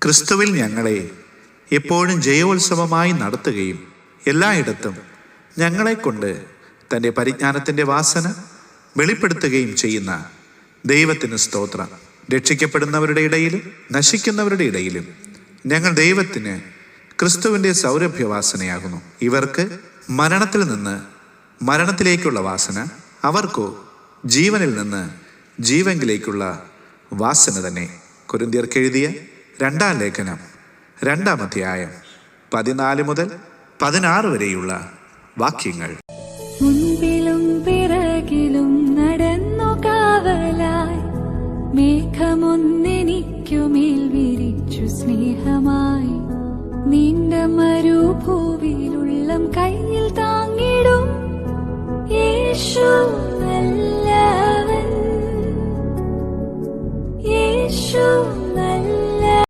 ക്രിസ്തുവിൽ ഞങ്ങളെ എപ്പോഴും ജയോത്സവമായി നടത്തുകയും എല്ലായിടത്തും ഞങ്ങളെക്കൊണ്ട് തൻ്റെ പരിജ്ഞാനത്തിൻ്റെ വാസന വെളിപ്പെടുത്തുകയും ചെയ്യുന്ന ദൈവത്തിന് സ്തോത്രം. രക്ഷിക്കപ്പെടുന്നവരുടെ ഇടയിലും നശിക്കുന്നവരുടെ ഇടയിലും ഞങ്ങൾ ദൈവത്തിന് ക്രിസ്തുവിൻ്റെ സൗരഭ്യവാസനയാകുന്നു. ഇവർക്ക് മരണത്തിൽ നിന്ന് മരണത്തിലേക്കുള്ള വാസന, അവർക്കോ ജീവനിൽ നിന്ന് ജീവനിലേക്കുള്ള വാസന തന്നെ. കൊരിന്ത്യർക്ക് എഴുതിയ 2-ാം ലേഖനം 2-ാം അധ്യായം 14 മുതൽ 16 വരെയുള്ള വാക്യങ്ങൾ. മുൻപിലും പിറകിലും നടന്നു കാവലായി, മേഘമൊന്നെനിക്കുമേൽ വിരിച്ചു സ്നേഹമായി. നീണ്ട മരുഭൂവിലുള്ളം കയ്യിൽ താങ്ങിടും യേശു